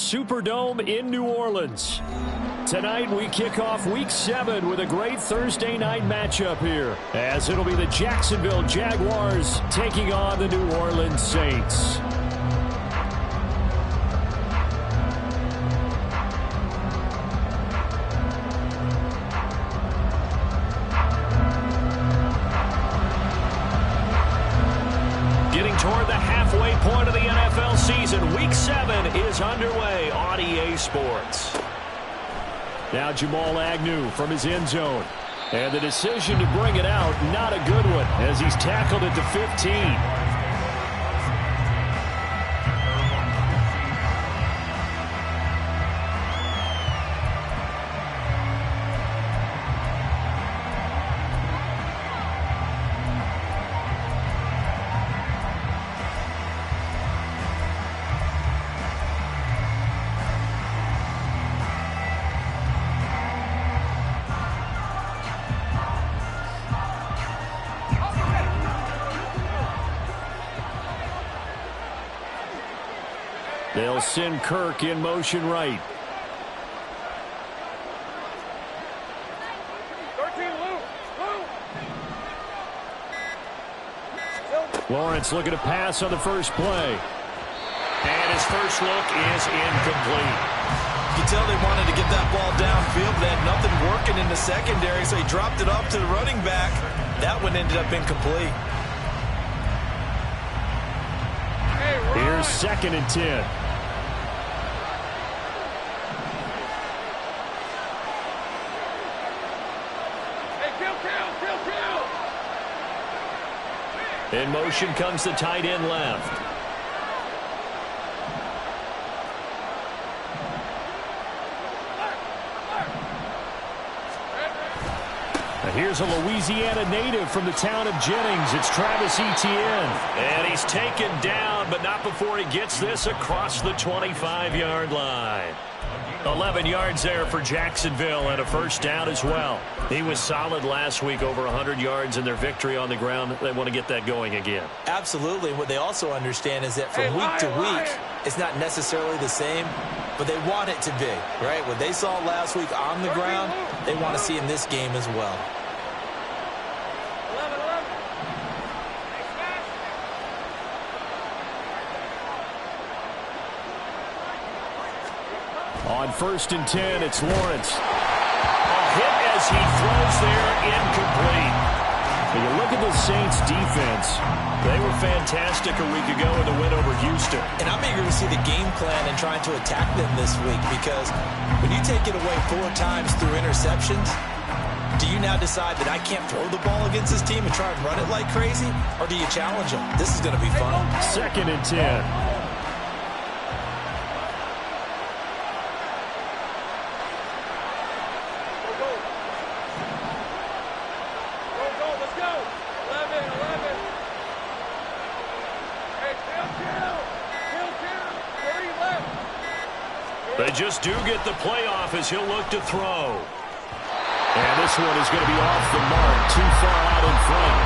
Superdome in New Orleans. Tonight we kick off Week 7 with a great Thursday night matchup here, as it'll be the Jacksonville Jaguars taking on the New Orleans Saints. Toward the halfway point of the NFL season, Week 7 is underway on EA Sports. Now Jamal Agnew from his end zone. And the decision to bring it out, not a good one, as he's tackled at the 15. They'll send Kirk in motion right. Lawrence looking to pass on the first play. And his first look is incomplete. You can tell they wanted to get that ball downfield. They had nothing working in the secondary, so he dropped it off to the running back. That one ended up incomplete. Here's 2nd and 10. In motion comes the tight end left. Now here's a Louisiana native from the town of Jennings. It's Travis Etienne. And he's taken down, but not before he gets this across the 25-yard line. 11 yards there for Jacksonville and a first down as well. He was solid last week, over 100 yards in their victory on the ground. They want to get that going again. Absolutely. What they also understand is that from week to week, it's not necessarily the same, but they want it to be, right? What they saw last week on the ground, they want to see in this game as well. On 1st and 10, it's Lawrence. A hit as he throws there, incomplete. When you look at the Saints' defense, they were fantastic a week ago in the win over Houston. And I'm eager to see the game plan and trying to attack them this week, because when you take it away 4 times through interceptions, do you now decide that I can't throw the ball against this team and try and run it like crazy? Or do you challenge them? This is going to be fun. 2nd and 10. They just do get the playoff as he'll look to throw. And this one is going to be off the mark, too far out in front.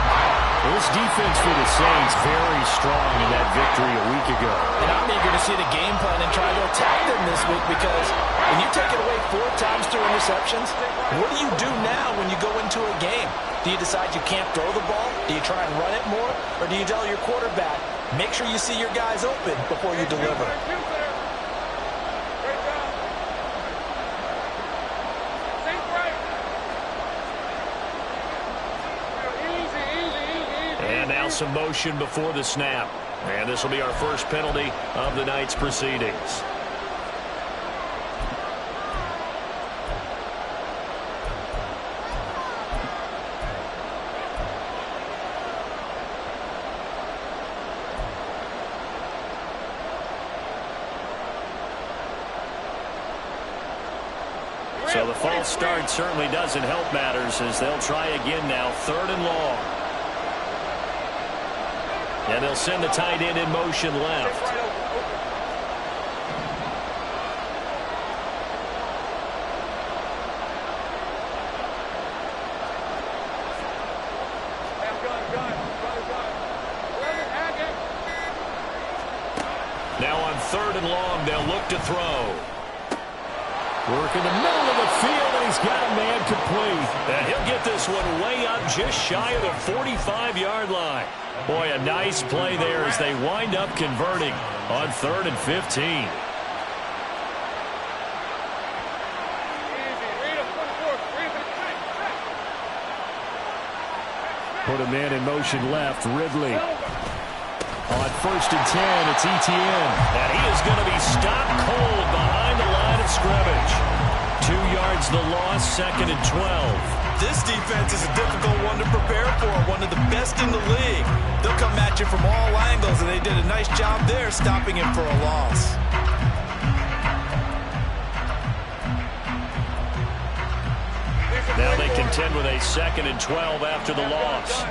Well, this defense for the Saints very strong in that victory a week ago. And I'm eager to see the game plan and try to attack them this week, because when you take it away 4 times through interceptions, what do you do now when you go into a game? Do you decide you can't throw the ball? Do you try and run it more? Or do you tell your quarterback, make sure you see your guys open before you deliver? And now some motion before the snap. And this will be our first penalty of the night's proceedings. So the false start certainly doesn't help matters, as they'll try again now, 3rd and long. And they'll send the tight end in motion left. Now on 3rd and long. They'll look to throw. Work in the middle of the field, and he's got a man complete. And he'll get this one way up just shy of the 45-yard line. Boy, a nice play there as they wind up converting on 3rd and 15. Put a man in motion left, Ridley. On 1st and 10, it's Etienne. And he is going to be stopped cold behind the line of scrimmage. 2 yards the loss, 2nd and 12. This defense is a difficult one to prepare for, one of the best in the league. They'll come at you from all angles, and they did a nice job there stopping him for a loss. Now they contend with a 2nd and 12 after the loss.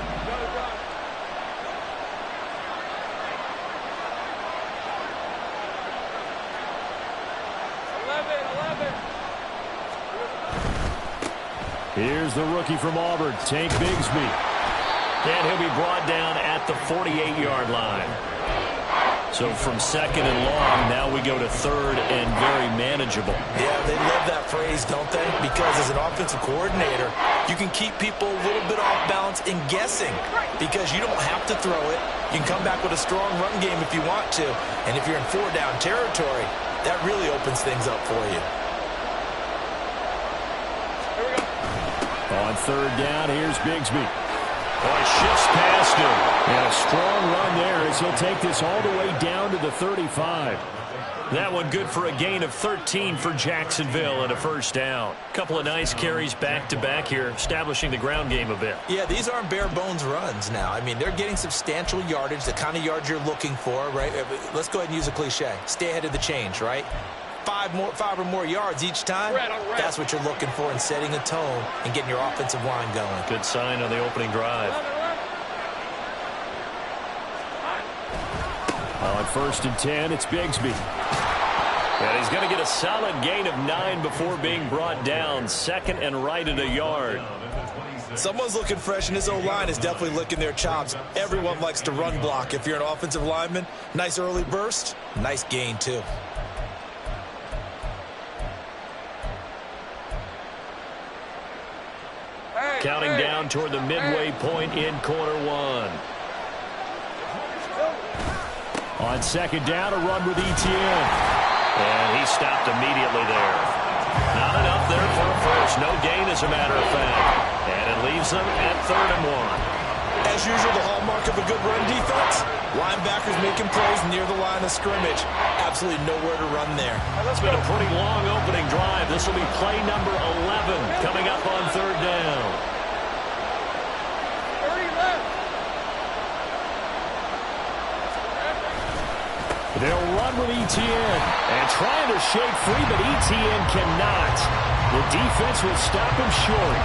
Here's the rookie from Auburn, Tank Bigsby. And he'll be brought down at the 48-yard line. So from 2nd and long, now we go to 3rd and very manageable. Yeah, they love that phrase, don't they? Because as an offensive coordinator, you can keep people a little bit off balance and guessing because you don't have to throw it. You can come back with a strong run game if you want to. And if you're in 4-down territory, that really opens things up for you. On 3rd down, here's Bigsby. Boy, shifts past him. And a strong run there as he'll take this all the way down to the 35. That one good for a gain of 13 for Jacksonville and a 1st down. Couple of nice carries back-to-back here, establishing the ground game a bit. Yeah, these aren't bare-bones runs now. I mean, they're getting substantial yardage, the kind of yards you're looking for, right? Let's go ahead and use a cliche. Stay ahead of the change, right? 5 or more yards each time, that's what you're looking for in setting a tone and getting your offensive line going. Good sign on the opening drive. On 1st and 10, it's Bigsby. And he's going to get a solid gain of 9 before being brought down. 2nd and right at a yard. Someone's looking fresh, and this O-line is definitely licking their chops. Everyone likes to run block. If you're an offensive lineman, nice early burst, nice gain too. Counting down toward the midway point in quarter 1. On 2nd down, a run with Etienne. And he stopped immediately there. Not enough there for a first. No gain, as a matter of fact. And it leaves them at 3rd and 1. As usual, the hallmark of a good run defense, linebackers making plays near the line of scrimmage. Absolutely nowhere to run there. It's been a pretty long opening drive. This will be play number 11 coming up on 3rd down. They'll run with Etienne and trying to shake free, but Etienne cannot. The defense will stop him short.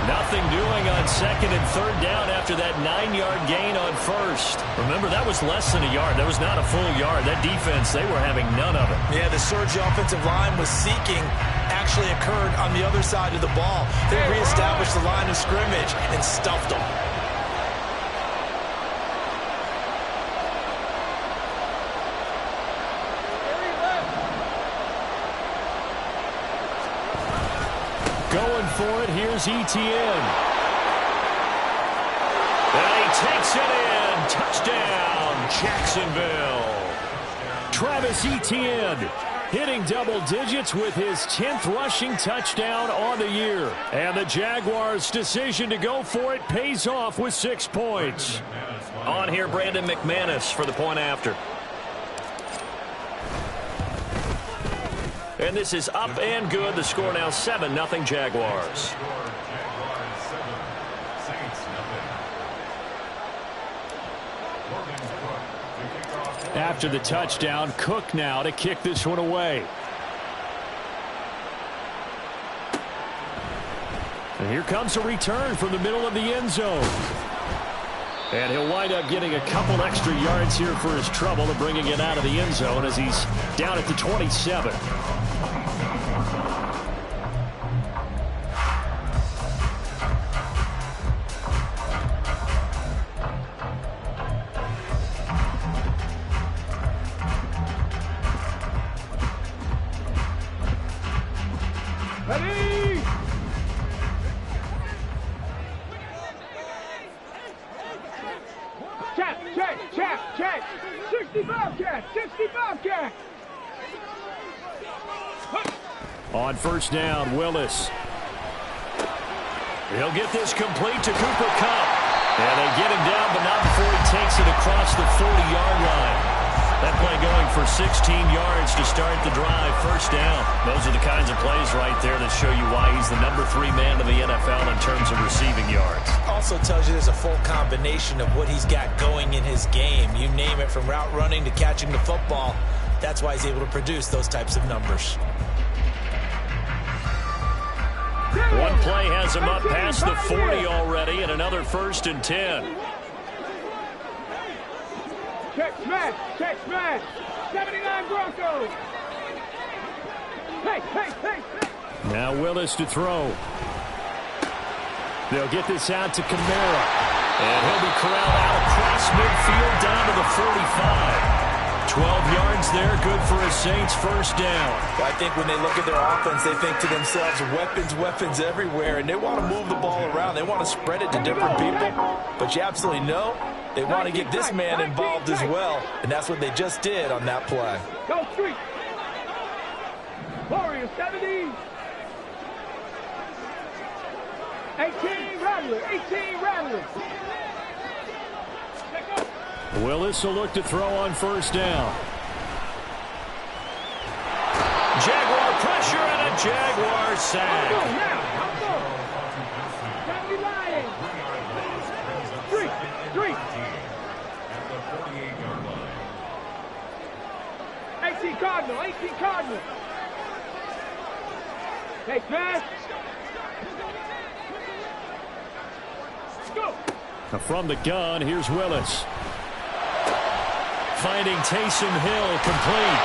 Nothing doing on 2nd and 3rd down after that 9-yard gain on 1st. Remember, that was less than a yard. That was not a full yard. That defense, they were having none of it. Yeah, the surge the offensive line was seeking actually occurred on the other side of the ball. They reestablished the line of scrimmage and stuffed them. Going for it, here's Etienne. And he takes it in. Touchdown, Jacksonville. Travis Etienne hitting double digits with his 10th rushing touchdown on the year. And the Jaguars' decision to go for it pays off with 6 points. On here, Brandon McManus for the point after. And this is up and good. The score now 7-0 Jaguars. After the touchdown, Cook now to kick this one away. And here comes a return from the middle of the end zone. And he'll wind up getting a couple extra yards here for his trouble of bringing it out of the end zone as he's down at the 27. Ready? Check. 65 catch. On first down, Willis. He'll get this complete to Cooper Kupp. And they get him down, but not before he takes it across the 40-yard line. That play going for 16 yards to start the drive. First down. Those are the kinds of plays right there that show you why he's the number 3 man in the NFL in terms of receiving yards. Also tells you there's a full combination of what he's got going in his game. You name it, from route running to catching the football. That's why he's able to produce those types of numbers. One play has him up past the 40 already, and another 1st and 10. Check smash. 79 Broncos. Hey. Now Willis to throw. They'll get this out to Kamara. And he'll be corralled out across midfield down to the 45. 12 yards there, good for a Saints first down. I think when they look at their offense, they think to themselves, weapons everywhere, and they want to move the ball around. They want to spread it to different people, but you absolutely know they want to get this man involved as well, and that's what they just did on that play. Go street. Warriors 70. 18 Rattlers. Willis will look to throw on first down. Jaguar pressure and a Jaguar sack. Three. 18 Cardinal. Hey, pass. Go. Now from the gun, here's Willis. Finding Taysom Hill complete.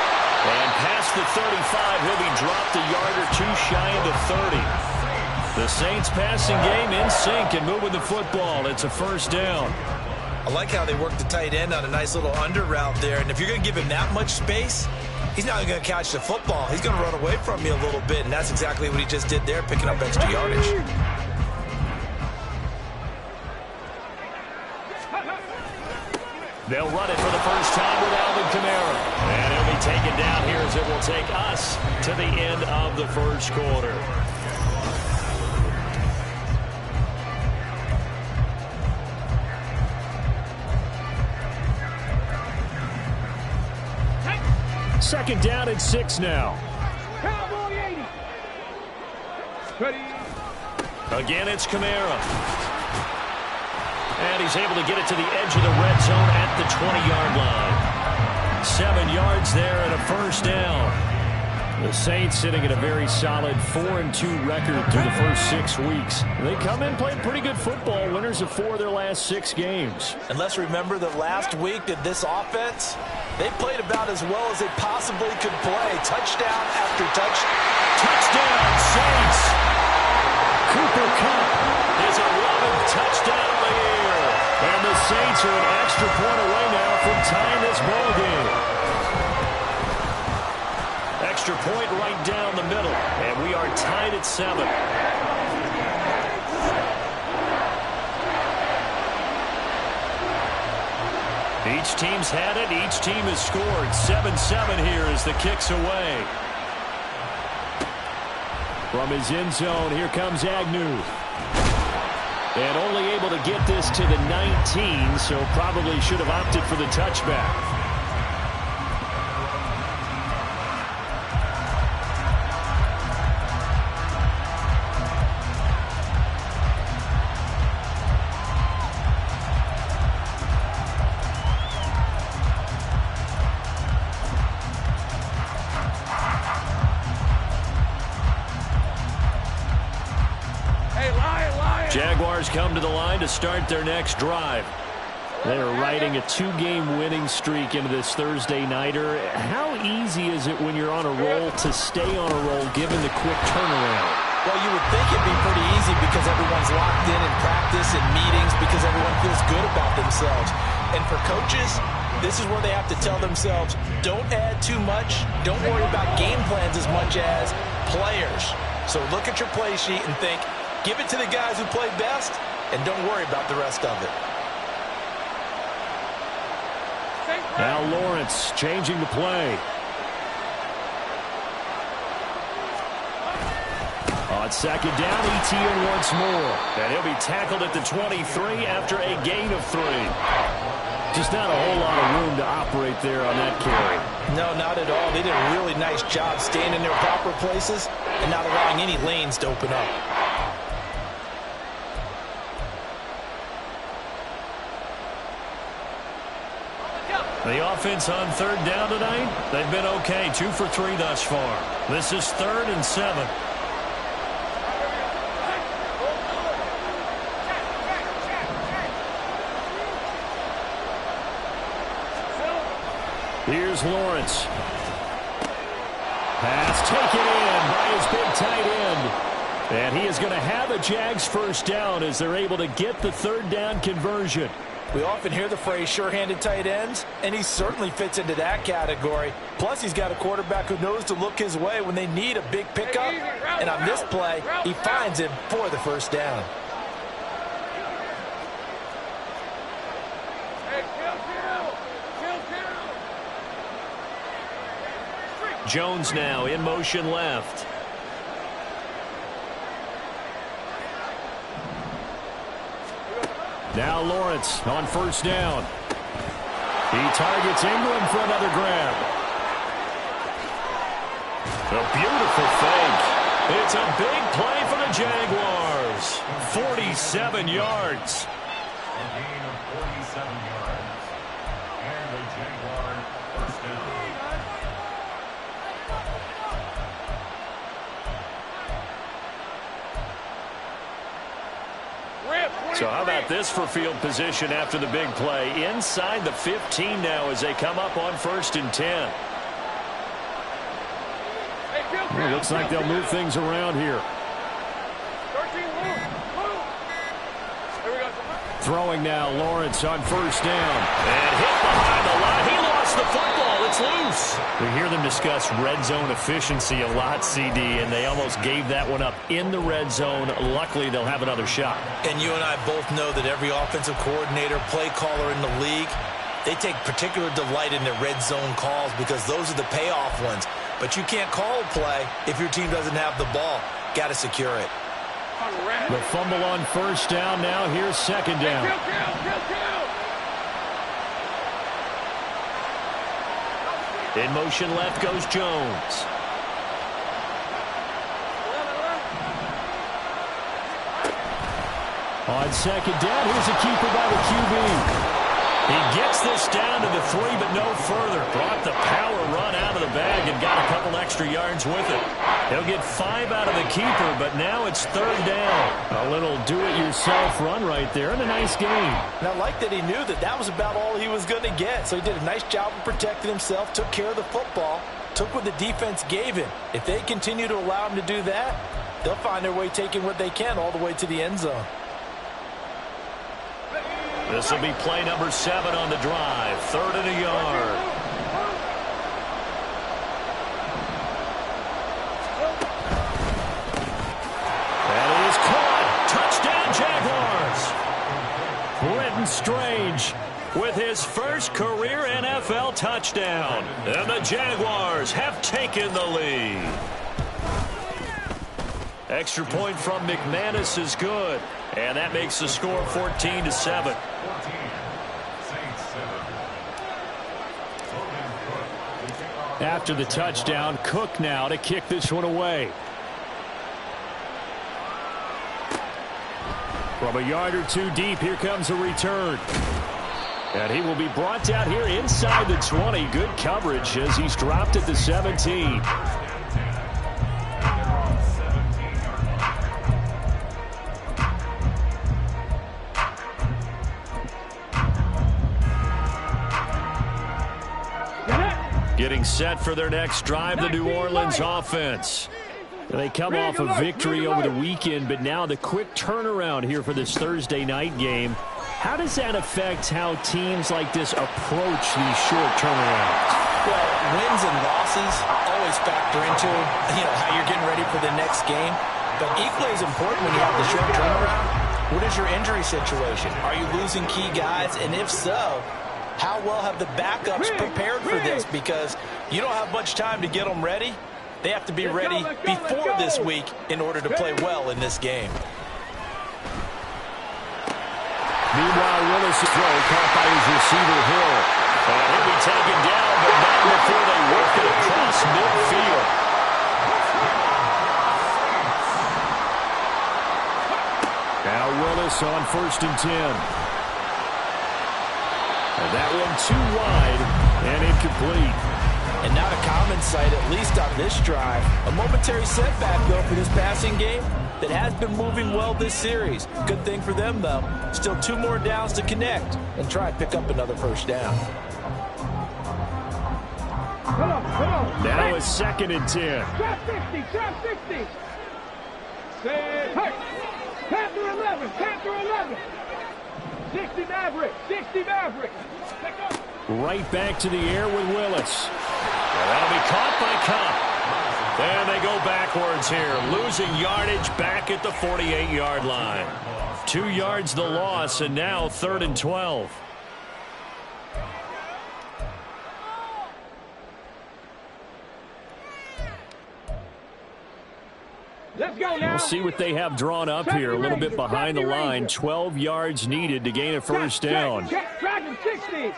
And past the 35, he'll be dropped a yard or two shy of the 30. The Saints passing game in sync and moving the football. It's a first down. I like how they work the tight end on a nice little under route there. And if you're going to give him that much space, he's not going to catch the football. He's going to run away from you a little bit. And that's exactly what he just did there, picking up extra yardage. They'll run it for the first time with Alvin Kamara. And he'll be taken down here as it will take us to the end of the first quarter. Second down and 6 now. Cowboy 80. Ready. Again, it's Kamara. And he's able to get it to the edge of the red zone at the 20-yard line. 7 yards there and a first down. The Saints sitting at a very solid 4-2 record through the first 6 weeks. They come in playing pretty good football, winners of 4 of their last 6 games. And let's remember that last week that this offense, they played about as well as they possibly could play. Touchdown after touchdown, Saints. Cooper Kupp is 11th touchdown of the year. And the Saints are an extra point away now from tying this ball game. Extra point right down the middle. And we are tied at 7. Each team's had it. Each team has scored. 7-7 here as the kick's away. From his end zone, here comes Agnew. And only able to get this to the 19, so probably should have opted for the touchback. Jaguars come to the line to start their next drive. They are riding a 2-game winning streak into this Thursday nighter. How easy is it when you're on a roll to stay on a roll given the quick turnaround? Well, you would think it'd be pretty easy because everyone's locked in practice and meetings because everyone feels good about themselves. And for coaches, this is where they have to tell themselves, don't add too much. Don't worry about game plans as much as players. So look at your play sheet and think, give it to the guys who play best, and don't worry about the rest of it. Now Lawrence changing the play. On second down, ETN once more. And he'll be tackled at the 23 after a gain of 3. Just not a whole lot of room to operate there on that carry. No, not at all. They did a really nice job staying in their proper places and not allowing any lanes to open up. The offense on third down tonight, they've been okay. 2 for 3 thus far. This is 3rd and 7. Here's Lawrence. Pass taken in by his big tight end. And he is going to have a Jags first down as they're able to get the third down conversion. We often hear the phrase sure-handed tight ends, and he certainly fits into that category. Plus, he's got a quarterback who knows to look his way when they need a big pickup. And on this play, he finds him for the first down. Jones now in motion left. Now Lawrence on first down. He targets Ingram for another grab. A beautiful fake. It's a big play for the Jaguars. 47 yards. A gain of 47 yards. And the Jaguar first down. So how about this for field position after the big play? Inside the 15 now as they come up on 1st and 10. Well, looks like they'll move things around here. Throwing now, Lawrence on first down. And hit behind the line. He lost the football. It's loose. We hear them discuss red zone efficiency a lot, CD, and they almost gave that one up in the red zone. Luckily, they'll have another shot. And you and I both know that every offensive coordinator, play caller in the league, they take particular delight in their red zone calls because those are the payoff ones. But you can't call a play if your team doesn't have the ball. Got to secure it. The fumble on first down now. Here's second down. In motion left goes Jones. On second down, here's a keeper by the QB. He gets this down to the 3, but no further. Brought the power run out of the bag and got a couple extra yards with it. He'll get 5 out of the keeper, but now it's third down. A little do-it-yourself run right there and a nice game. And I like that he knew that that was about all he was going to get. So he did a nice job of protecting himself, took care of the football, took what the defense gave him. If they continue to allow him to do that, they'll find their way taking what they can all the way to the end zone. This will be play number 7 on the drive. 3rd and a yard. That is caught. Touchdown, Jaguars. Brenton Strange with his first career NFL touchdown. And the Jaguars have taken the lead. Extra point from McManus is good. And that makes the score 14-7. After the touchdown, Cook now to kick this one away. From a yard or 2 deep, here comes a return. And he will be brought down here inside the 20. Good coverage as he's dropped at the 17. Getting set for their next drive, the New Orleans offense. They come off a victory over the weekend, but now the quick turnaround here for this Thursday night game. How does that affect how teams like this approach these short turnarounds? Well, wins and losses always factor factor into, how you're getting ready for the next game. But equally as important when you have the short turnaround, what is your injury situation? Are you losing key guys? And if so, how well have the backups prepared for this? Because you don't have much time to get them ready. They have to be ready before this week in order to play well in this game. Meanwhile, Willis' throw caught by his receiver, Hill. And he'll be taken down, but not before they work it across midfield. Now Willis on 1st and 10. And that one too wide and incomplete. And not a common sight, at least on this drive. A momentary setback, though, for this passing game that has been moving well this series. Good thing for them, though. Still 2 more downs to connect and try and pick up another first down. Now it's 2nd and 10. Trap 60, trap 60. Hey, Panther 11, Panther 11. 60 Maverick, 60 Maverick. Right back to the air with Willis. And that'll be caught by Cup. And they go backwards here, losing yardage back at the 48-yard line. 2 yards the loss, and now 3rd and 12. Let's go now. We'll see what they have drawn up here. A little bit behind the line. 12 yards needed to gain a first down. Dragon 60.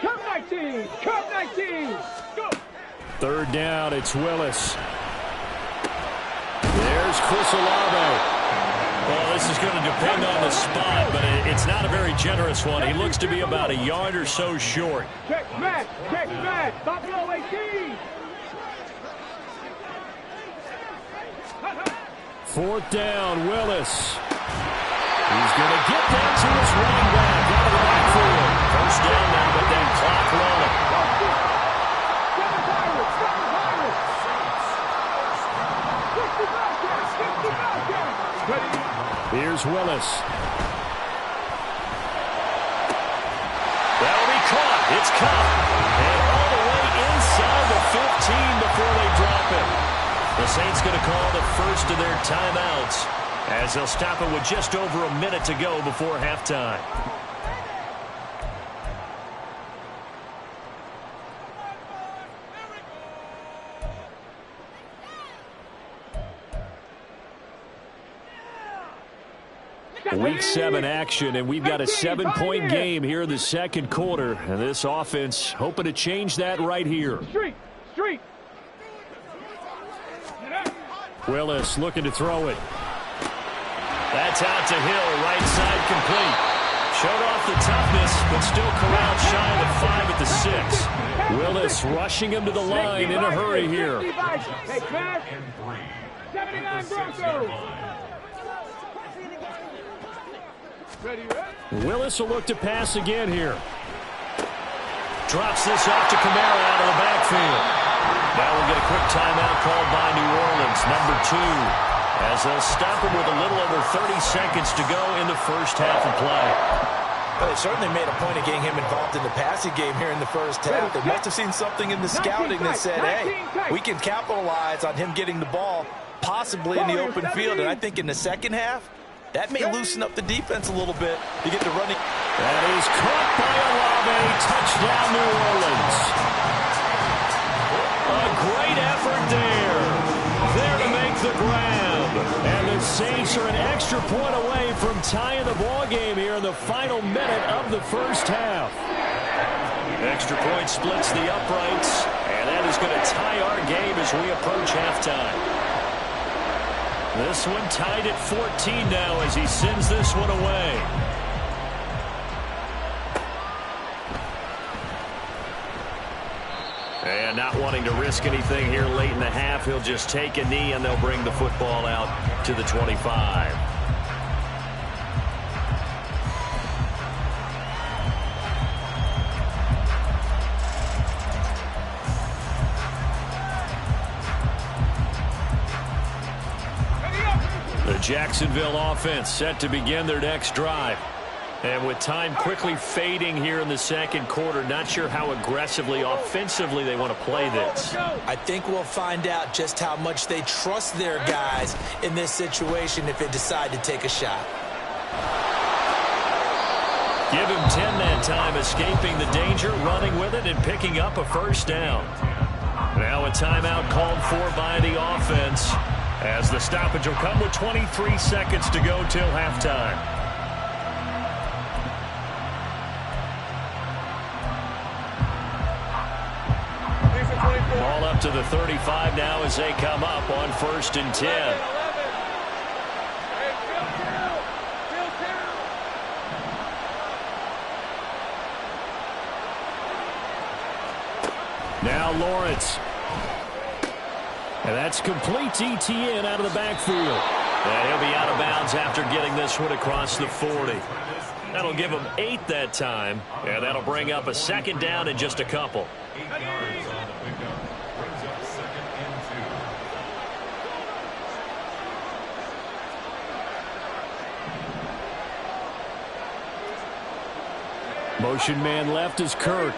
Cup 19. Cup 19. Go. 3rd down. It's Willis. There's Chris Olave. Well, this is going to depend on the spot, but it's not a very generous one. He looks to be about a yard or so short. Check back. Check back. Buffalo 18. 4th down, Willis. He's going to get that to his running back out of the backfield. First down now, but that clock rolling. Here's Willis. That'll be caught. It's caught. And all the way inside the 15 before they drop it. The Saints going to call the first of their timeouts as they'll stop it with just over a minute to go before halftime. Week 7 action, and we've got a 7-point game here in the second quarter. And this offense hoping to change that right here. Street. Willis looking to throw it. That's out to Hill, right side complete. Showed off the toughness, but still corralled shy of the 5 at the 6. Willis rushing him to the line in a hurry here. 79 Broncos. Willis will look to pass again here. Drops this off to Kamara out of the backfield. Now we'll get a quick timeout called by New Orleans, number 2, as they'll stop him with a little over 30 seconds to go in the first half of play. Well, they certainly made a point of getting him involved in the passing game here in the first half. They must have seen something in the scouting that said, hey, we can capitalize on him getting the ball possibly in the open field. And I think in the second half, that may loosen up the defense a little bit to get the running. That is caught by Olave. Touchdown, New Orleans. A great effort there to make the grab. And the Saints are an extra point away from tying the ball game here in the final minute of the first half. Extra point splits the uprights, and that is going to tie our game as we approach halftime. This one tied at 14 now as he sends this one away. And not wanting to risk anything here late in the half, he'll just take a knee and they'll bring the football out to the 25. The Jacksonville offense set to begin their next drive. And with time quickly fading here in the second quarter, not sure how aggressively, offensively they want to play this. I think we'll find out just how much they trust their guys in this situation if they decide to take a shot. Give him 10 that time, escaping the danger, running with it, and picking up a first down. Now a timeout called for by the offense, as the stoppage will come with 23 seconds to go till halftime. Ball up to the 35 now as they come up on 1st and 10. Now Lawrence. And that's complete to ETN out of the backfield. And he'll be out of bounds after getting this one across the 40. That'll give him 8 that time. And that'll bring up a 2nd down in just a couple. 8 yards on the pickup. Brings up 2nd and 2. Motion man left is Kirk.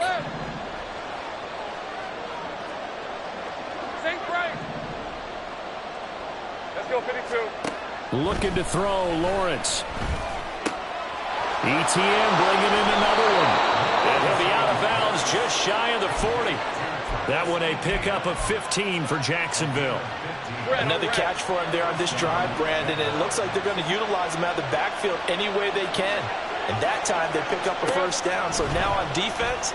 Looking to throw, Lawrence. ETN bringing in another one. And he'll be out of bounds just shy of the 40. That one a pickup of 15 for Jacksonville. Another catch for him there on this drive, Brandon. And it looks like they're going to utilize him out of the backfield any way they can. And that time they pick up a first down. So now on defense,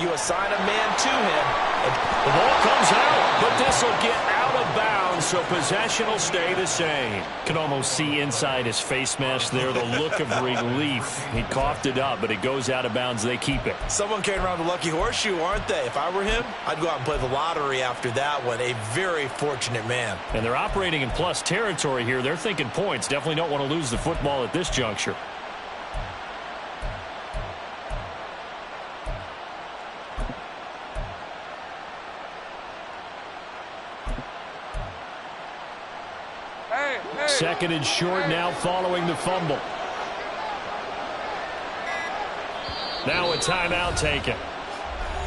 you assign a man to him. The ball comes out, but this will get out of bounds, so possession will stay the same. Can almost see inside his face mask there the look of relief. He coughed it up, but it goes out of bounds. They keep it. Someone carrying around the lucky horseshoe, aren't they? If I were him, I'd go out and play the lottery after that one. A very fortunate man. And they're operating in plus territory here. They're thinking points. Definitely don't want to lose the football at this juncture. Second and short now following the fumble. Now a timeout taken.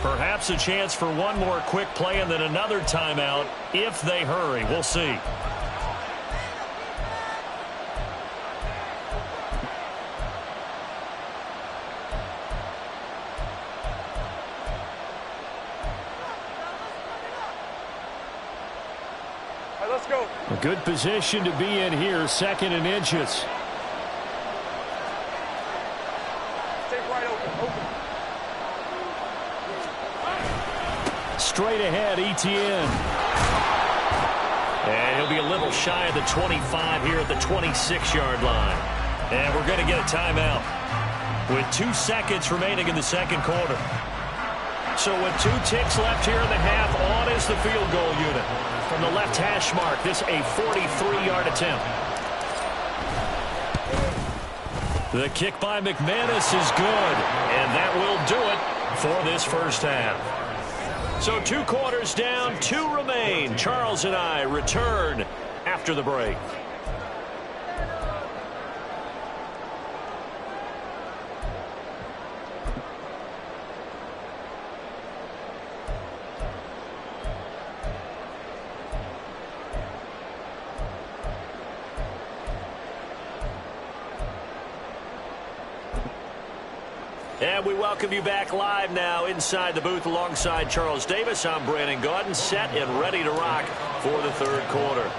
Perhaps a chance for one more quick play and then another timeout if they hurry. We'll see. Let's go. A good position to be in here, 2nd and inches. Stay right open. Straight ahead, ETN. And he'll be a little shy of the 25 here at the 26-yard line. And we're going to get a timeout with 2 seconds remaining in the second quarter. So with 2 ticks left here in the half, on is the field goal unit. From the left hash mark, this a 43-yard attempt. The kick by McManus is good, and that will do it for this first half. So 2 quarters down, 2 remain. Charles and I return after the break. And we welcome you back live now inside the booth alongside Charles Davis. I'm Brandon Gaudin, set and ready to rock for the third quarter.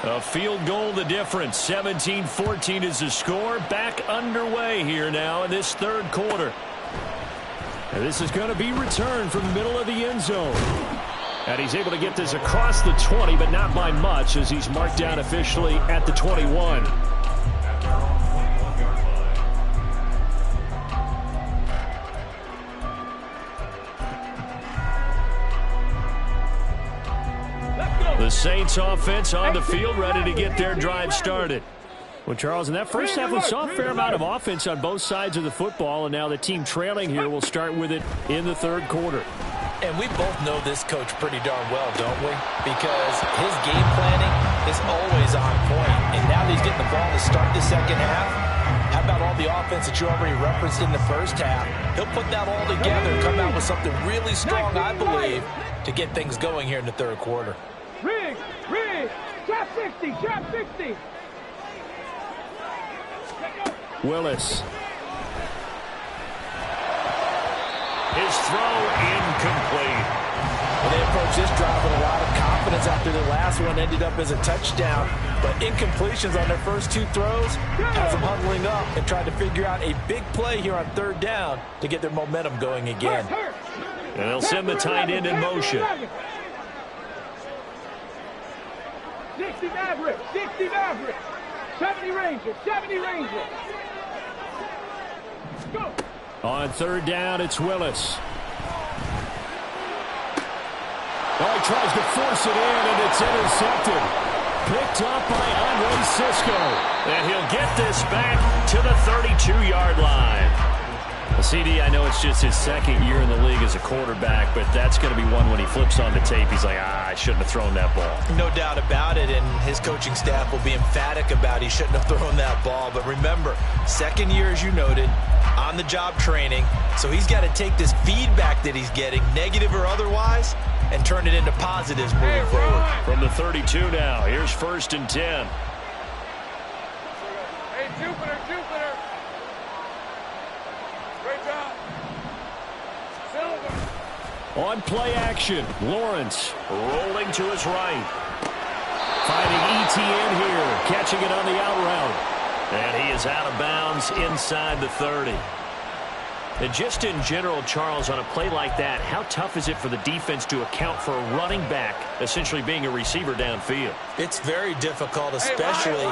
A field goal the difference. 17-14 is the score. Back underway here now in this third quarter. And this is going to be returned from the middle of the end zone. And he's able to get this across the 20, but not by much as he's marked down officially at the 21. The Saints offense on the field, ready to get their drive started. Well, Charles, in that first half, we saw a fair amount of offense on both sides of the football, and now the team trailing here will start with it in the third quarter. And we both know this coach pretty darn well, don't we? Because his game planning is always on point. And now that he's getting the ball to start the second half, How about all the offense that you already referenced in the first half? He'll put that all together and come out with something really strong, I believe, to get things going here in the third quarter. Rig, trap 60, trap 60. Willis. His throw incomplete. Well, they approached this drive with a lot of confidence after the last one ended up as a touchdown. But incompletions on their first two throws has them huddling up and trying to figure out a big play here on third down to get their momentum going again. And they'll send the tight end in motion. 60 Maverick, 60 Maverick. 70 Ranger, 70 Ranger. Go. On third down, it's Willis. Oh, he tries to force it in, and it's intercepted. Picked up by Andre Cisco. And he'll get this back to the 32-yard line. Well, CD, I know it's just his second year in the league as a quarterback, but that's going to be one when he flips on the tape. He's like, I shouldn't have thrown that ball. No doubt about it, and his coaching staff will be emphatic about he shouldn't have thrown that ball. But remember, second year, as you noted, on-the-job training, so he's got to take this feedback that he's getting, negative or otherwise, and turn it into positives moving forward. From the 32 now, here's 1st and 10. Hey, Jupiter. Great job. Silver. On play action, Lawrence rolling to his right. Finding Etienne here, catching it on the out route. And he is out of bounds inside the 30. And just in general, Charles, on a play like that, how tough is it for the defense to account for a running back essentially being a receiver downfield? It's very difficult, especially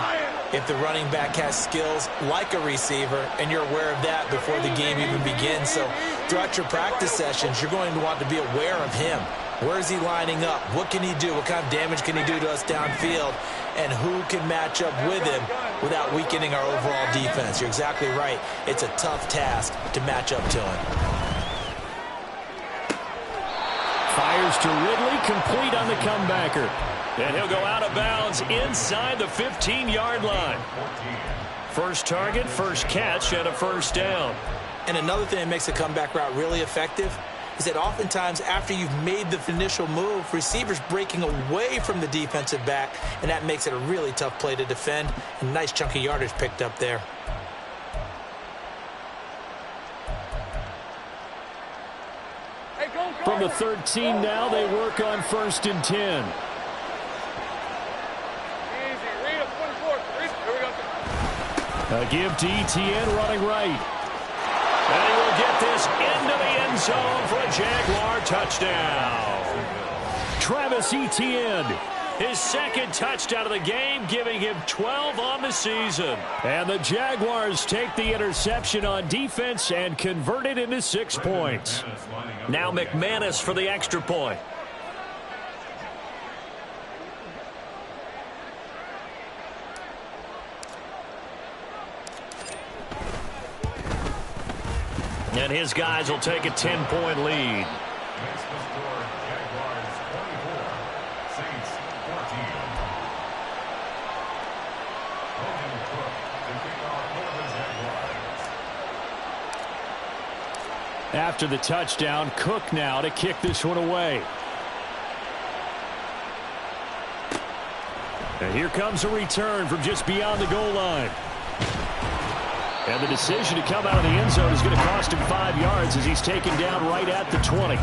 if the running back has skills like a receiver, and you're aware of that before the game even begins. So throughout your practice sessions, you're going to want to be aware of him. Where is he lining up? What can he do? What kind of damage can he do to us downfield? And who can match up with him without weakening our overall defense? You're exactly right. It's a tough task to match up to him. Fires to Ridley, complete on the comebacker. And he'll go out of bounds inside the 15-yard line. First target, first catch, and a first down. And another thing that makes a comeback route really effective is that oftentimes after you've made the initial move, receivers breaking away from the defensive back, and that makes it a really tough play to defend. A nice chunk of yardage picked up there. From the 13 now, they work on 1st and 10. A give to Etienne running right. And he will get this into the end zone for a Jaguar touchdown. Travis Etienne, his second touchdown of the game, giving him 12 on the season. And the Jaguars take the interception on defense and convert it into 6 points. Now McManus for the extra point. And his guys will take a 10-point lead. After the touchdown, Cook now to kick this one away. And here comes a return from just beyond the goal line. And the decision to come out of the end zone is going to cost him 5 yards as he's taken down right at the 20.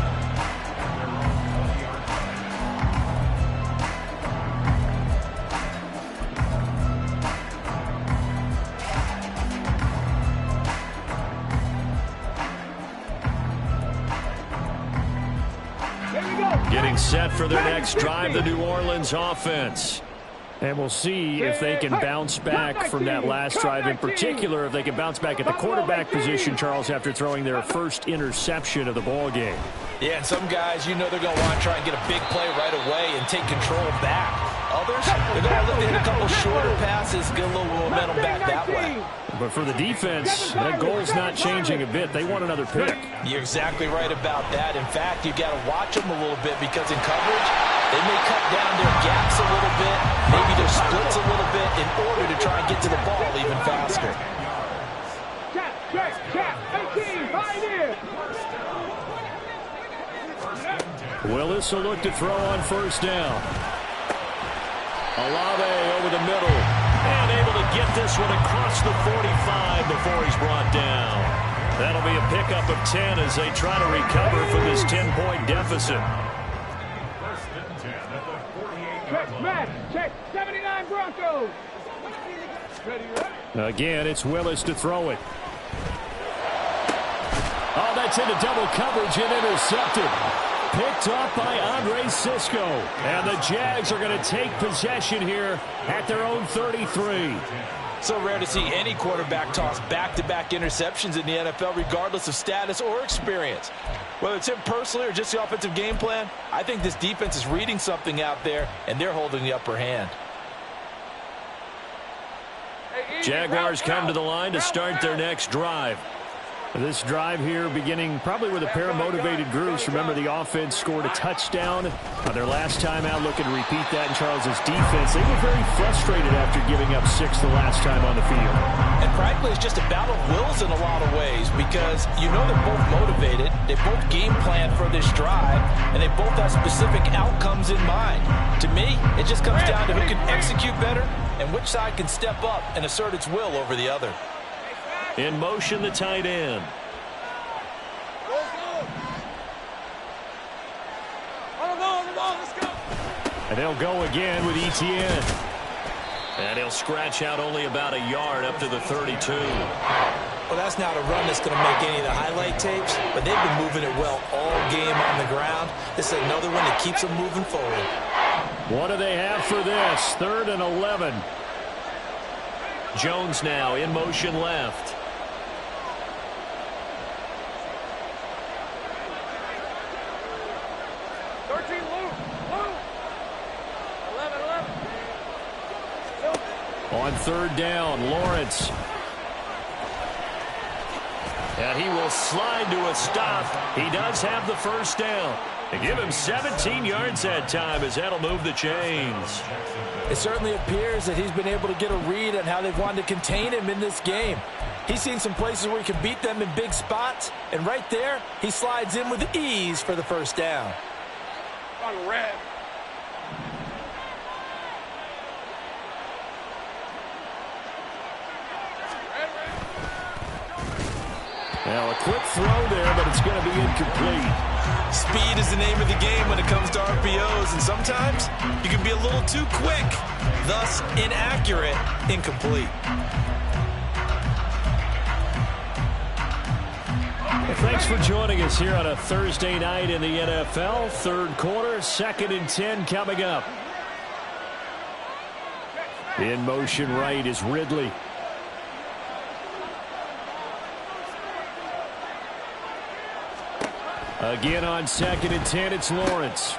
Getting set for their next drive, the New Orleans offense. And we'll see if they can bounce back from that last drive, in particular if they can bounce back at the quarterback position, Charles, after throwing their first interception of the ball game. Yeah, and some guys, you know they're going to want to try and get a big play right away and take control back. Others, they're going to look to hit a couple shorter passes, get a little momentum back that way. But for the defense, that goal's not changing a bit. They want another pick. You're exactly right about that. In fact, you've got to watch them a little bit because in coverage, they may cut down their gaps a little bit, maybe their splits a little bit in order to try and get to the ball even faster. Willis will look to throw on first down. Olave over the middle. And able to get this one across the 45 before he's brought down. That'll be a pickup of 10 as they try to recover from this 10-point deficit. First and 10 at the 48-yard Check, line. Matt. Check. 79 Broncos. Again, it's Willis to throw it. Oh, that's into double coverage and intercepted. Picked up by Andre Cisco. And the Jags are going to take possession here at their own 33. So rare to see any quarterback toss back-to-back interceptions in the NFL, regardless of status or experience. Whether it's him personally or just the offensive game plan, I think this defense is reading something out there, and they're holding the upper hand. Jaguars come to the line to start their next drive. This drive here beginning probably with a pair of motivated groups. Remember, the offense scored a touchdown on their last time out, looking to repeat that in Charles's defense. They were very frustrated after giving up 6 the last time on the field. And frankly, it's just a battle of wills in a lot of ways because you know they're both motivated, they both game plan for this drive, and they both have specific outcomes in mind. To me, it just comes down to who can execute better and which side can step up and assert its will over the other. In motion, the tight end. And they'll go again with Etienne. And he'll scratch out only about a yard up to the 32. Well, that's not a run that's going to make any of the highlight tapes, but they've been moving it well all game on the ground. This is another one that keeps them moving forward. What do they have for this? 3rd and 11. Jones now in motion left. On 3rd down, Lawrence. And he will slide to a stop. He does have the first down. They give him 17 yards that time as that'll move the chains. It certainly appears that he's been able to get a read on how they've wanted to contain him in this game. He's seen some places where he can beat them in big spots, and right there, he slides in with ease for the first down. Red. Now a quick throw there, but it's going to be incomplete. Speed is the name of the game when it comes to RPOs, and sometimes you can be a little too quick, thus inaccurate, incomplete. Well, thanks for joining us here on a Thursday night in the NFL. 3rd quarter, 2nd and 10 coming up. In motion right is Ridley. Again on 2nd and 10, it's Lawrence.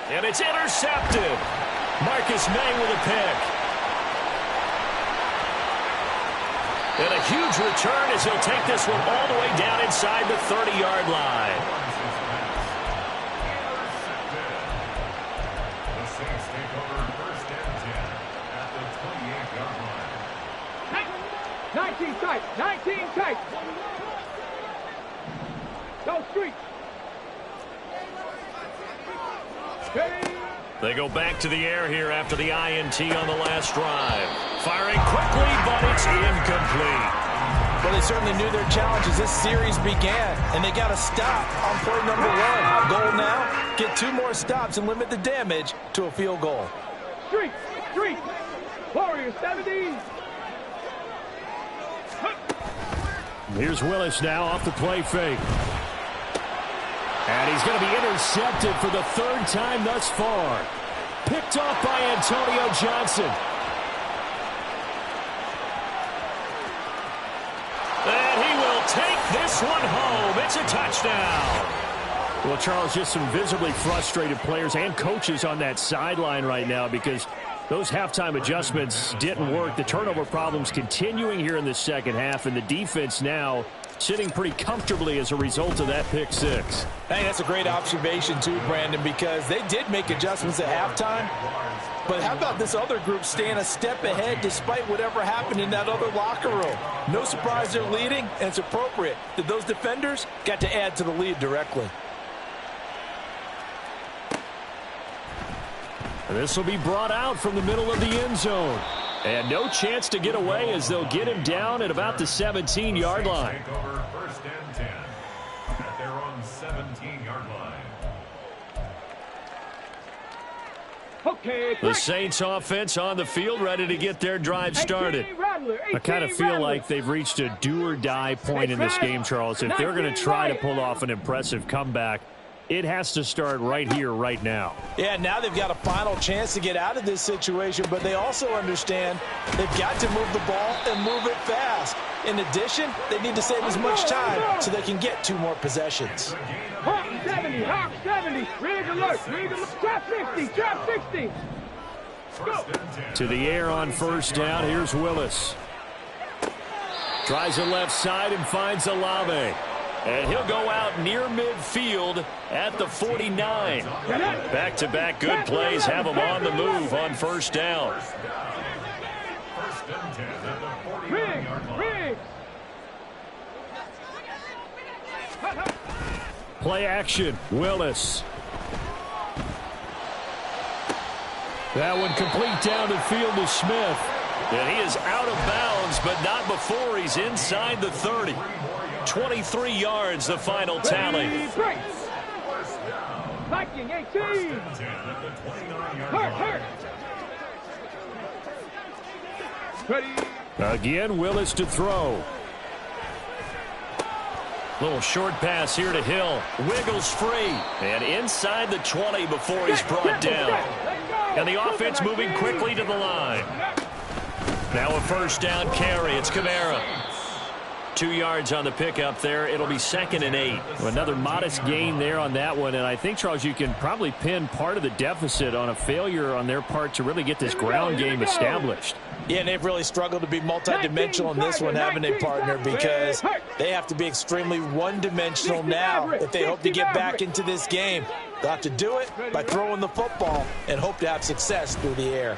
And it's intercepted. Marcus May with a pick. And a huge return as he'll take this one all the way down inside the 30-yard line. The Saints take over 1st and 10 at the 28-yard line. 19 tight. 19 tight. Go street. They go back to the air here after the INT on the last drive. Firing quickly, but it's incomplete. Well, they certainly knew their challenge as this series began, and they got a stop on play number 1. Goal now, get 2 more stops and limit the damage to a field goal. Street. Street. Warriors 70. Here's Willis now off the play fake. And he's going to be intercepted for the 3rd time thus far. Picked off by Antonio Johnson. And he will take this one home. It's a touchdown. Well, Charles, just some visibly frustrated players and coaches on that sideline right now because those halftime adjustments didn't work. The turnover problems continuing here in the second half, and the defense now sitting pretty comfortably as a result of that pick six. Hey, that's a great observation too, Brandon, because they did make adjustments at halftime. But how about this other group staying a step ahead despite whatever happened in that other locker room? No surprise they're leading, and it's appropriate that those defenders got to add to the lead directly. This will be brought out from the middle of the end zone. And no chance to get away as they'll get him down at about the 17-yard line. Take over first and 10 at their own 17-yard line. Okay, The Saints offense on the field ready to get their drive started. I kind of feel like they've reached a do-or-die point in this game, Charles. If they're going to try to pull off an impressive comeback, it has to start right here, right now. Yeah, now they've got a final chance to get out of this situation, but they also understand they've got to move the ball and move it fast. In addition, they need to save as much time so they can get 2 more possessions. Hawk 70, Hawk 70. Rig alert, drop 60, drop 60. Go. To the air on first down. Here's Willis. Tries the left side and finds Olave. And he'll go out near midfield at the 49. Back-to-back good plays have him on the move on first down. First and 10 at the 49-yard line. Rig. Play action. Willis. That one complete down the field to Smith. And he is out of bounds, but not before he's inside the 30. 23 yards, the final tally. Viking 18. Hurt. Ready. Again, Willis to throw. Little short pass here to Hill. Wiggles free. And inside the 20 before he's brought down. And the offense moving quickly to the line. Now a first down carry. It's Kamara. 2 yards on the pickup there. It'll be 2nd and 8. Another modest gain there on that one. And I think, Charles, you can probably pin part of the deficit on a failure on their part to really get this ground game established. Yeah, and they've really struggled to be multidimensional in this one, haven't they, partner? Because they have to be extremely one-dimensional now if they hope to get back into this game. They'll have to do it by throwing the football and hope to have success through the air.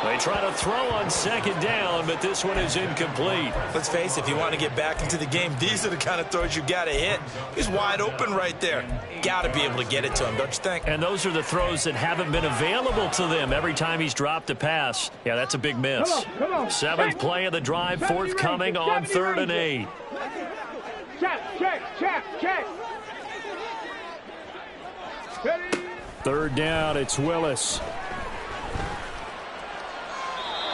They try to throw on 2nd down, but this one is incomplete. Let's face it, if you want to get back into the game, these are the kind of throws you got to hit. He's wide open right there. Got to be able to get it to him, don't you think? And those are the throws that haven't been available to them every time he's dropped a pass. Yeah, that's a big miss. Come on. 7th play of the drive, forthcoming on 3rd and 8. Check. Ready. 3rd down, it's Willis.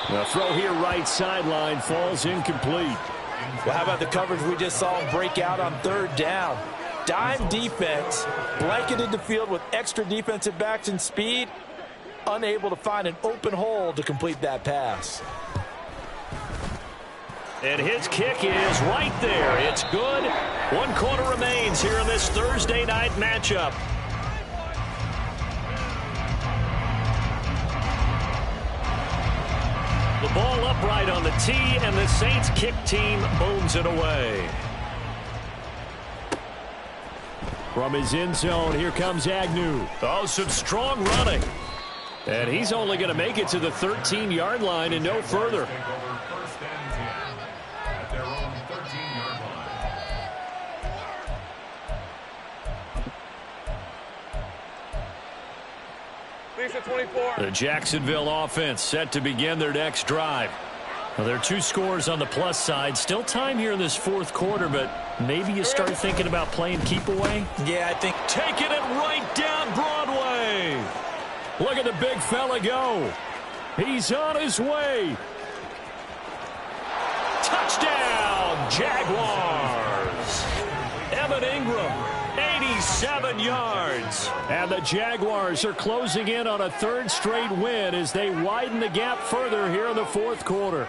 The throw here right sideline falls incomplete. Well, how about the coverage we just saw him break out on 3rd down? Dime defense, blanketed the field with extra defensive backs and speed, unable to find an open hole to complete that pass. And his kick is right there. It's good. 1 quarter remains here in this Thursday night matchup. The ball upright on the tee, and the Saints kick team booms it away. From his end zone, here comes Agnew. Oh, some strong running. And he's only going to make it to the 13-yard line and no further. Take over first and 10 at their own 13-yard line. Lisa 24. The Jacksonville offense set to begin their next drive. Well, there are 2 scores on the plus side. Still time here in this 4th quarter, but maybe you start thinking about playing keep away. Yeah, I think Taking it right down Broadway. Look at the big fella go. He's on his way. Touchdown, Jaguars. Evan Ingram. 87 yards. And the Jaguars are closing in on a 3rd straight win as they widen the gap further here in the 4th quarter.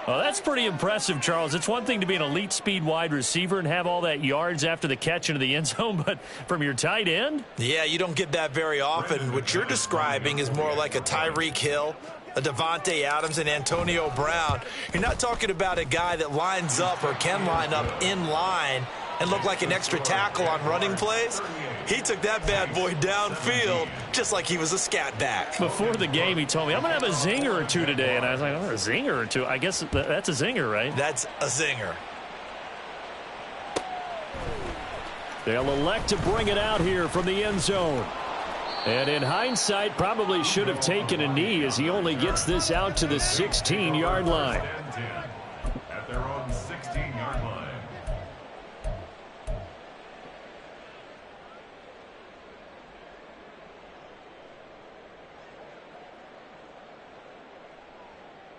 Well, that's pretty impressive, Charles. It's one thing to be an elite speed wide receiver and have all that yards after the catch into the end zone, but from your tight end? Yeah, you don't get that very often. What you're describing is more like a Tyreek Hill a Devontae Adams and Antonio Brown. You're not talking about a guy that lines up or can line up in line and look like an extra tackle on running plays. He took that bad boy downfield just like he was a scat back. Before the game, he told me, I'm going to have a zinger or two today. And I was like, oh, a zinger or two? I guess that's a zinger, right? That's a zinger. They'll elect to bring it out here from the end zone. And in hindsight, probably should have taken a knee as he only gets this out to the 16-yard line. At their own 16-yard line.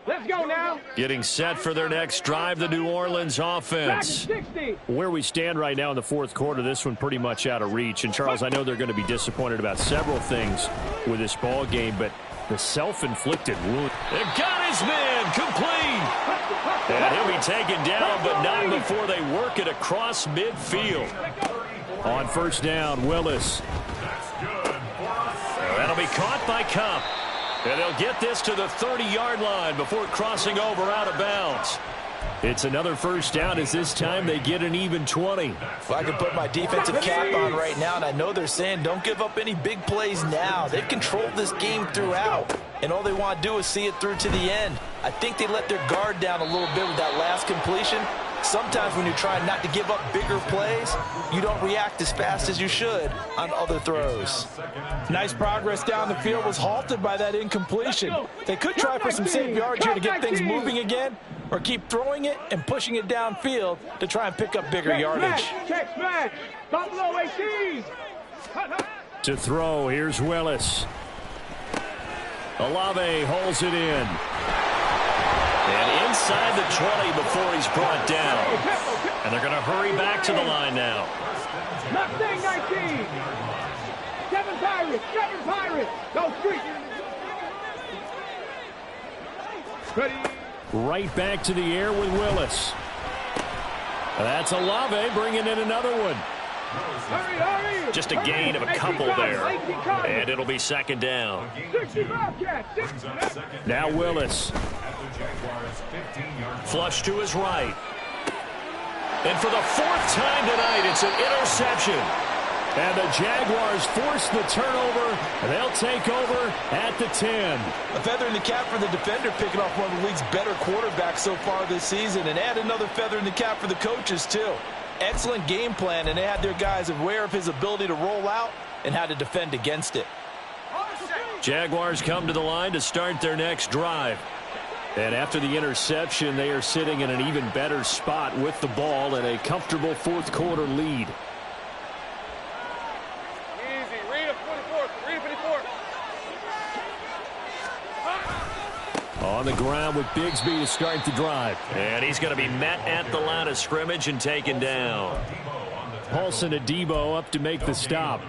Let's go now. Getting set for their next drive, the New Orleans offense. Where we stand right now in the fourth quarter, this one pretty much out of reach. And, Charles, I know they're going to be disappointed about several things with this ball game, but the self-inflicted wound. They got his man complete. And he'll be taken down, but not before they work it across midfield. On first down, Willis. That'll be caught by Cup. And they'll get this to the 30-yard line before crossing over out of bounds. It's another first down as this time they get an even 20. Well, I can put my defensive cap on right now, and I know they're saying don't give up any big plays now. They've controlled this game throughout, and all they want to do is see it through to the end. I think they let their guard down a little bit with that last completion. Sometimes when you try not to give up bigger plays, you don't react as fast as you should on other throws. Nice progress down the field was halted by that incompletion. They could try for some safe yards here to get things moving again, or keep throwing it and pushing it downfield to try and pick up bigger yardage. Check smash. Buffalo 18. To throw, here's Willis. Olave holds it in. And inside the 20 before he's brought down. And they're going to hurry back to the line now. Mustang 19. 7 Pirates. 7 Pirates. Go street. Ready. Right back to the air with Willis. That's Olave bringing in another one. Hurry, hurry. Just a gain of a couple there. And it'll be second down. 65 catch. Now Willis. Flush to his right. And for the fourth time tonight, it's an interception. And the Jaguars force the turnover. And they'll take over at the 10. A feather in the cap for the defender, picking off one of the league's better quarterbacks so far this season. And add another feather in the cap for the coaches, too. Excellent game plan, and they had their guys aware of his ability to roll out and how to defend against it. Jaguars come to the line to start their next drive. And after the interception, they are sitting in an even better spot with the ball and a comfortable fourth quarter lead. Easy. Read a 44. Read a 54. On the ground with Bigsby to start the drive. And he's going to be met at the line of scrimmage and taken down. Paulson Adebo up to make the stop.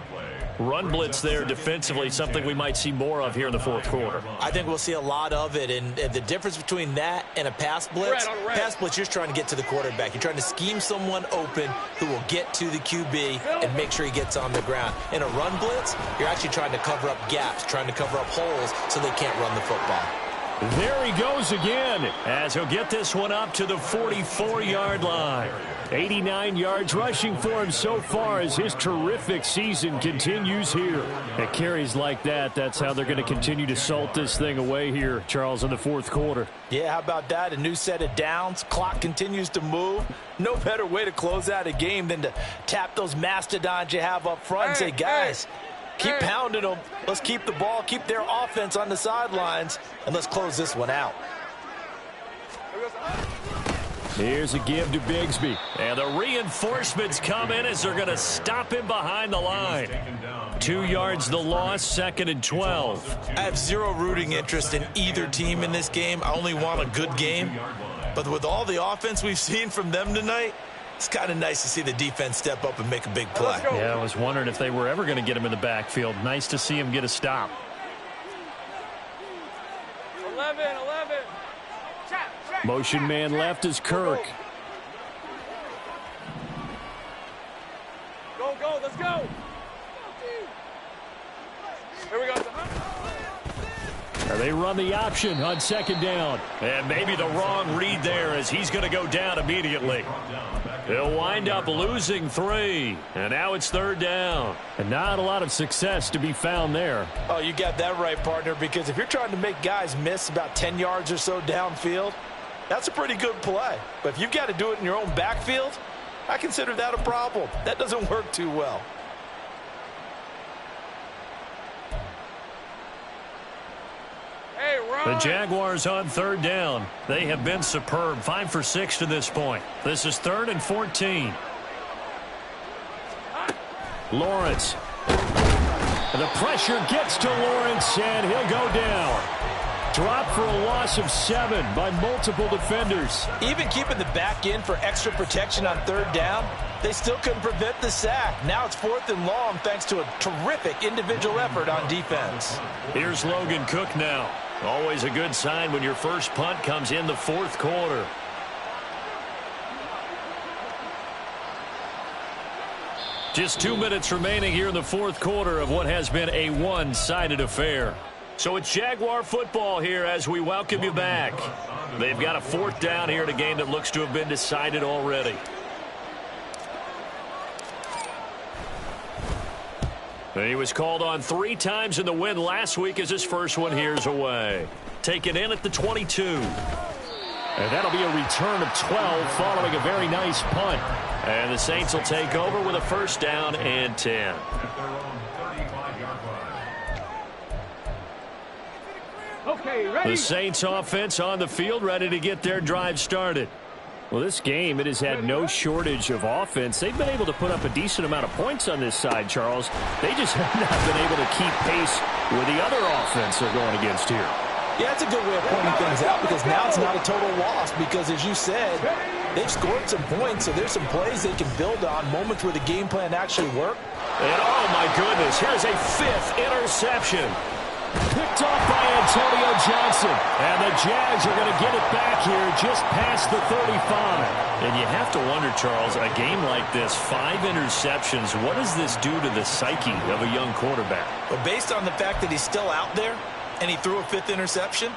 Run blitz there defensively, something we might see more of here in the fourth quarter. I think we'll see a lot of it, and the difference between that and a pass blitz, you're just trying to get to the quarterback. You're trying to scheme someone open who will get to the QB and make sure he gets on the ground. In a run blitz, you're actually trying to cover up gaps, trying to cover up holes so they can't run the football. There he goes again as he'll get this one up to the 44-yard line. 89 yards rushing for him so far as his terrific season continues here. At carries like that, that's how they're going to continue to salt this thing away here, Charles, in the fourth quarter. Yeah, how about that? A new set of downs. Clock continues to move. No better way to close out a game than to tap those mastodons you have up front and say, guys, keep pounding them. Let's keep the ball, keep their offense on the sidelines, and let's close this one out. Here's a give to Bigsby. And the reinforcements come in as they're going to stop him behind the line. 2 yards the loss, 2nd and 12. I have zero rooting interest in either team in this game. I only want a good game. But with all the offense we've seen from them tonight, it's kind of nice to see the defense step up and make a big play. Yeah, I was wondering if they were ever going to get him in the backfield. Nice to see him get a stop. 11. Motion man left is Kirk. Go, let's go. Here we go. They run the option on second down. And maybe the wrong read there as he's going to go down immediately. He'll wind up losing 3. And now it's third down. And not a lot of success to be found there. Oh, you got that right, partner, because if you're trying to make guys miss about 10 yards or so downfield, that's a pretty good play. But if you've got to do it in your own backfield, I consider that a problem. That doesn't work too well. The Jaguars on third down. They have been superb. 5 for 6 to this point. This is 3rd and 14. Lawrence. And the pressure gets to Lawrence, and he'll go down. Dropped for a loss of 7 by multiple defenders. Even keeping the back in for extra protection on third down, they still couldn't prevent the sack. Now it's 4th and long thanks to a terrific individual effort on defense. Here's Logan Cook now. Always a good sign when your first punt comes in the 4th quarter. Just 2 minutes remaining here in the 4th quarter of what has been a one-sided affair. So it's Jaguar football here as we welcome you back. They've got a 4th down here in a game that looks to have been decided already. And he was called on 3 times in the win last week as his first one here's away. Taken in at the 22. And that'll be a return of 12 following a very nice punt. And the Saints will take over with a 1st down and 10. Okay, ready? The Saints offense on the field, ready to get their drive started. Well, this game, it has had no shortage of offense. They've been able to put up a decent amount of points on this side, Charles. They just have not been able to keep pace with the other offense they're going against here. Yeah, it's a good way of pointing things out because now it's not a total loss because, as you said, they've scored some points, so there's some plays they can build on, moments where the game plan actually worked. And, oh, my goodness, here's a 5th interception. Picked off by Antonio Johnson. And the Jags are going to get it back here just past the 35. And you have to wonder, Charles, a game like this, 5 interceptions, what does this do to the psyche of a young quarterback? Well, based on the fact that he's still out there and he threw a 5th interception,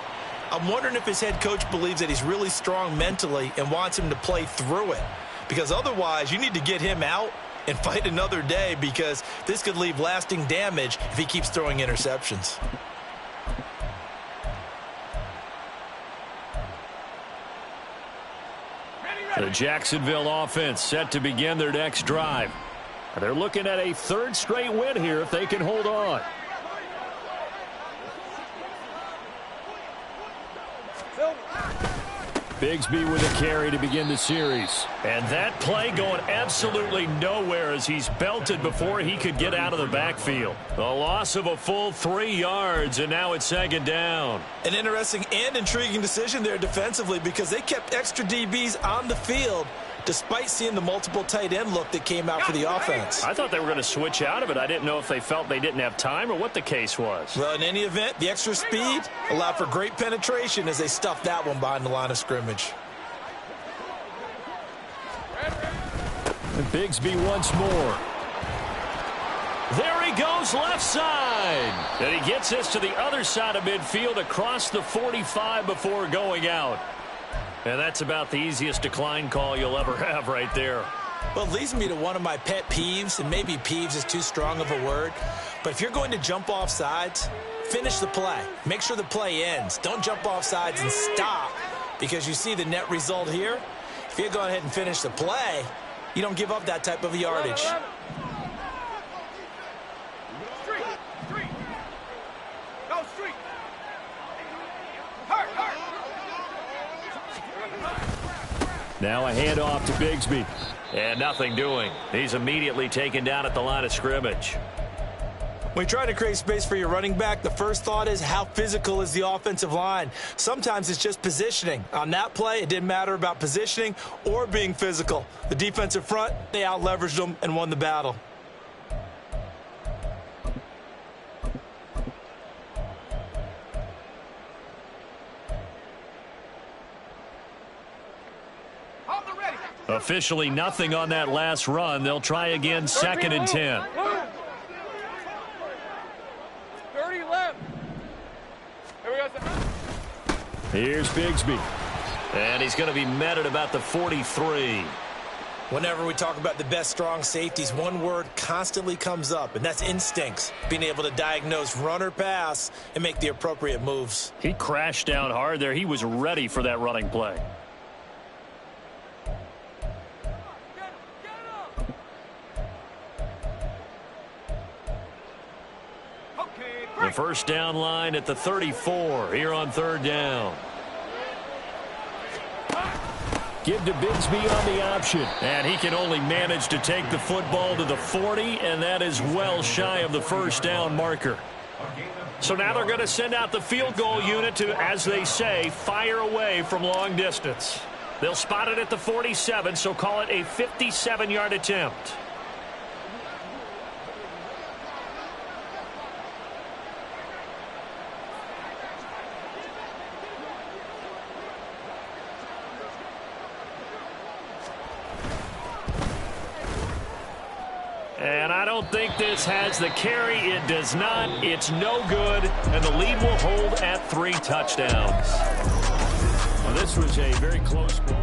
I'm wondering if his head coach believes that he's really strong mentally and wants him to play through it. Because otherwise, you need to get him out and fight another day because this could leave lasting damage if he keeps throwing interceptions. The Jacksonville offense set to begin their next drive. They're looking at a 3rd straight win here if they can hold on. Bigsby with a carry to begin the series. And that play going absolutely nowhere as he's belted before he could get out of the backfield. A loss of a full 3 yards, and now it's 2nd down. An interesting and intriguing decision there defensively because they kept extra DBs on the field despite seeing the multiple tight end look that came out for the offense. I thought they were going to switch out of it. I didn't know if they felt they didn't have time or what the case was. Well, in any event, the extra speed allowed for great penetration as they stuffed that one behind the line of scrimmage. And Bigsby once more. There he goes left side. And he gets this to the other side of midfield across the 45 before going out. And that's about the easiest decline call you'll ever have right there. Well, it leads me to one of my pet peeves, and maybe peeves is too strong of a word, but if you're going to jump off sides, finish the play. Make sure the play ends. Don't jump off sides and stop because you see the net result here. If you go ahead and finish the play, you don't give up that type of yardage. Now a handoff to Bigsby. And nothing doing. He's immediately taken down at the line of scrimmage. When you're trying to create space for your running back, the first thought is how physical is the offensive line. Sometimes it's just positioning. On that play, it didn't matter about positioning or being physical. The defensive front, they out-leveraged them and won the battle. Officially nothing on that last run. They'll try again, 2nd and 10. 30 left. Here's Bigsby. And he's going to be met at about the 43. Whenever we talk about the best strong safeties, one word constantly comes up, and that's instincts. Being able to diagnose run or pass and make the appropriate moves. He crashed down hard there. He was ready for that running play. The first down line at the 34 here on third down. Give to Bigsby on the option. And he can only manage to take the football to the 40, and that is well shy of the first down marker. So now they're going to send out the field goal unit to, as they say, fire away from long distance. They'll spot it at the 47, so call it a 57-yard attempt. And I don't think this has the carry. It does not. It's no good. And the lead will hold at 3 touchdowns. Well, this was a very close ball.